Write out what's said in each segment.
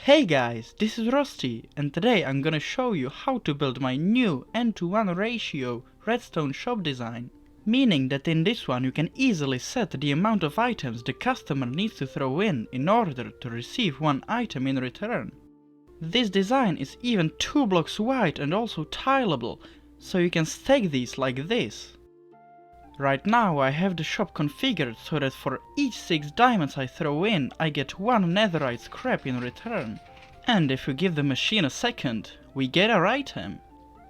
Hey guys, this is Rusty, and today I'm gonna show you how to build my new n/1 ratio redstone shop design. Meaning that in this one you can easily set the amount of items the customer needs to throw in order to receive one item in return. This design is even 2 blocks wide and also tileable, so you can stack these like this. Right now I have the shop configured so that for each 6 diamonds I throw in, I get 1 netherite scrap in return. And if we give the machine a second, we get our item.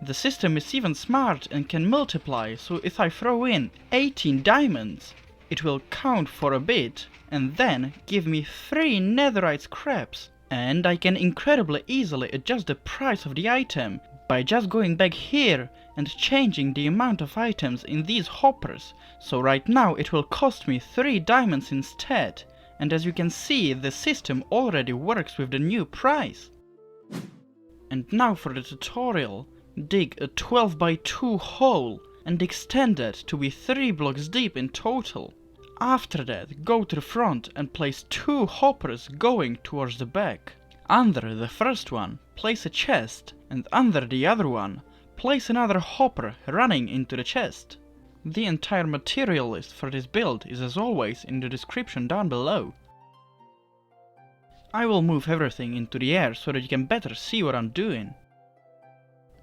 The system is even smart and can multiply, so if I throw in 18 diamonds, it will count for a bit and then give me 3 netherite scraps. And I can incredibly easily adjust the price of the item by just going back here and changing the amount of items in these hoppers. So right now it will cost me 3 diamonds instead, and as you can see the system already works with the new price. And now for the tutorial. Dig a 12 by 2 hole and extend it to be 3 blocks deep in total. After that, go to the front and place 2 hoppers going towards the back. Under the first one, place a chest, and under the other one, place another hopper running into the chest. The entire material list for this build is as always in the description down below. I will move everything into the air so that you can better see what I'm doing.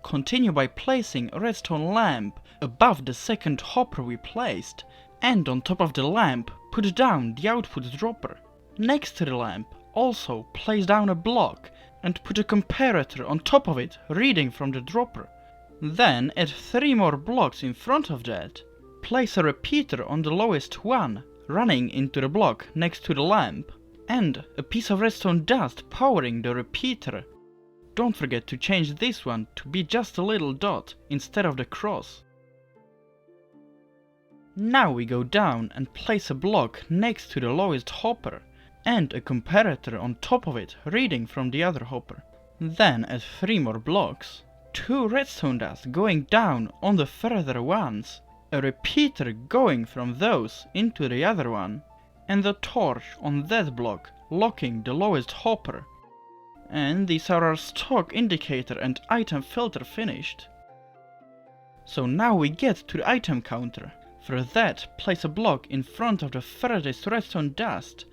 Continue by placing a redstone lamp above the second hopper we placed, and on top of the lamp put down the output dropper. Next to the lamp also place down a block and put a comparator on top of it reading from the dropper. Then add 3 more blocks in front of that. Place a repeater on the lowest one running into the block next to the lamp, and a piece of redstone dust powering the repeater. Don't forget to change this one to be just a little dot instead of the cross. Now we go down and place a block next to the lowest hopper and a comparator on top of it reading from the other hopper. Then add 3 more blocks, 2 redstone dust going down on the further ones, a repeater going from those into the other one, and a torch on that block locking the lowest hopper. And these are our stock indicator and item filter finished. So now we get to the item counter. For that, place a block in front of the furthest redstone dust,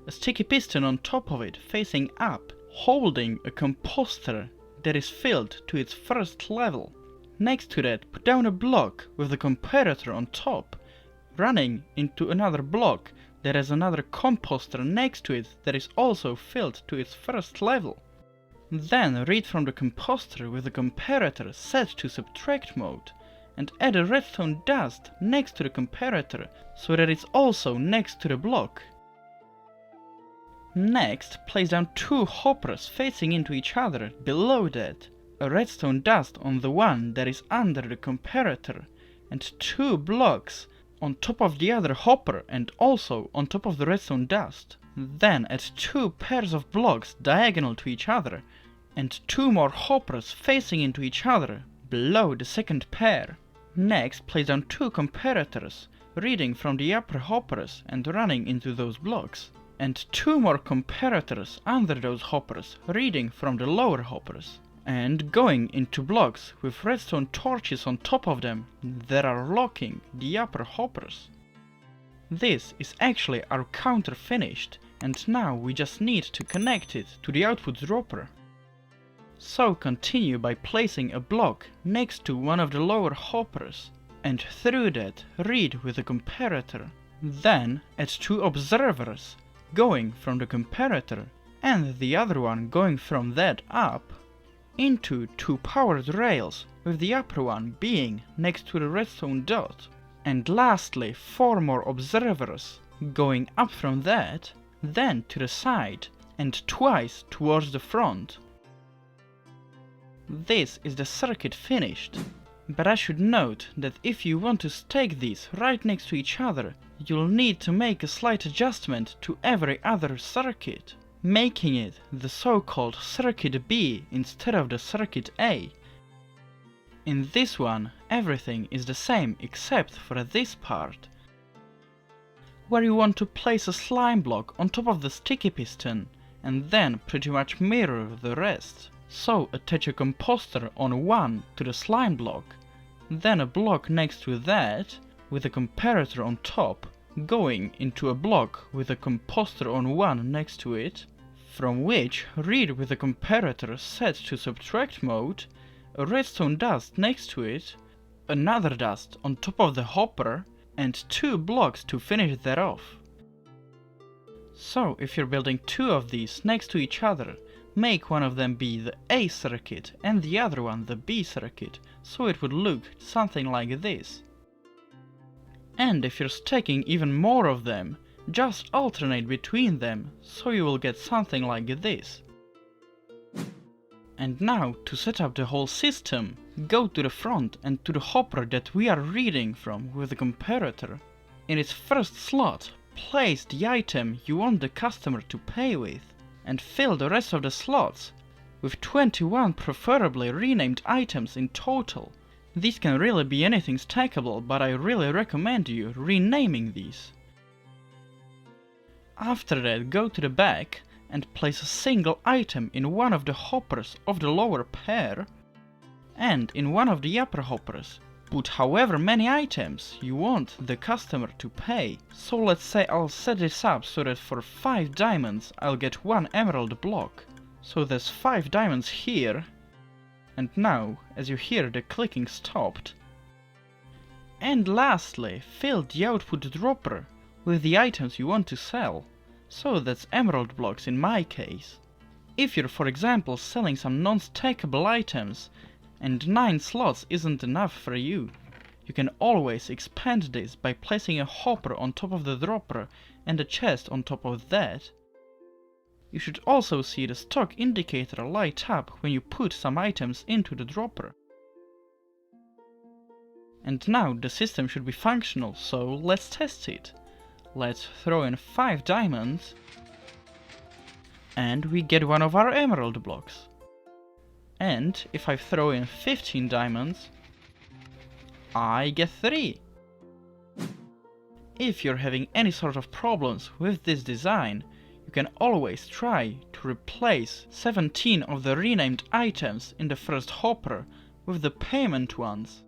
a sticky piston on top of it facing up, holding a composter that is filled to its first level. Next to that, put down a block with the comparator on top, running into another block that has another composter next to it that is also filled to its first level. Then read from the composter with the comparator set to subtract mode, and add a redstone dust next to the comparator so that it's also next to the block. Next, place down 2 hoppers facing into each other below that, a redstone dust on the one that is under the comparator, and 2 blocks on top of the other hopper and also on top of the redstone dust. Then add 2 pairs of blocks diagonal to each other, and 2 more hoppers facing into each other below the second pair. Next, place down 2 comparators, reading from the upper hoppers and running into those blocks, and 2 more comparators under those hoppers, reading from the lower hoppers, and going into blocks with redstone torches on top of them that are locking the upper hoppers. This is actually our counter finished, and now we just need to connect it to the output dropper. So continue by placing a block next to one of the lower hoppers, and through that read with the comparator. Then add 2 observers going from the comparator and the other one going from that up into 2 powered rails, with the upper one being next to the redstone dot. And lastly 4 more observers going up from that, then to the side and twice towards the front. This is the circuit finished, but I should note that if you want to stack these right next to each other, you'll need to make a slight adjustment to every other circuit, making it the so-called circuit B instead of the circuit A. In this one, everything is the same except for this part, where you want to place a slime block on top of the sticky piston and then pretty much mirror the rest. So attach a composter on one to the slime block, then a block next to that with a comparator on top, going into a block with a composter on one next to it, from which read with a comparator set to subtract mode, a redstone dust next to it, another dust on top of the hopper, and 2 blocks to finish that off. So if you're building 2 of these next to each other, make one of them be the A circuit and the other one the B circuit, so it would look something like this. And if you're stacking even more of them, just alternate between them, so you will get something like this. And now, to set up the whole system, go to the front and to the hopper that we are reading from with the comparator. In its first slot, place the item you want the customer to pay with, and fill the rest of the slots with 21 preferably renamed items in total. These can really be anything stackable, but I really recommend you renaming these. After that, go to the back and place a single item in one of the hoppers of the lower pair, and in one of the upper hoppers put however many items you want the customer to pay. So let's say I'll set this up so that for 5 diamonds I'll get 1 emerald block. So there's 5 diamonds here, and now, as you hear, the clicking stopped. And lastly, fill the output dropper with the items you want to sell. So that's emerald blocks in my case. If you're for example selling some non-stackable items and 9 slots isn't enough for you, you can always expand this by placing a hopper on top of the dropper and a chest on top of that. You should also see the stock indicator light up when you put some items into the dropper. And now the system should be functional, so let's test it. Let's throw in 5 diamonds, and we get 1 of our emerald blocks. And if I throw in 15 diamonds, I get 3. If you're having any sort of problems with this design, you can always try to replace 17 of the renamed items in the first hopper with the payment ones.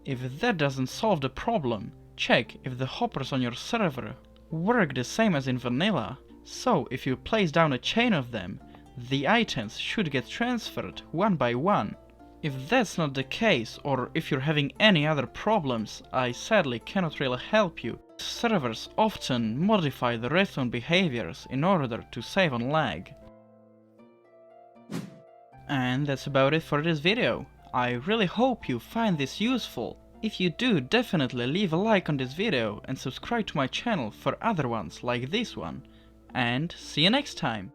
If that doesn't solve the problem, check if the hoppers on your server work the same as in vanilla, so if you place down a chain of them, the items should get transferred one by one. If that's not the case, or if you're having any other problems, I sadly cannot really help you. Servers often modify the redstone behaviors in order to save on lag. And that's about it for this video. I really hope you find this useful. If you do, definitely leave a like on this video and subscribe to my channel for other ones like this one. And see you next time!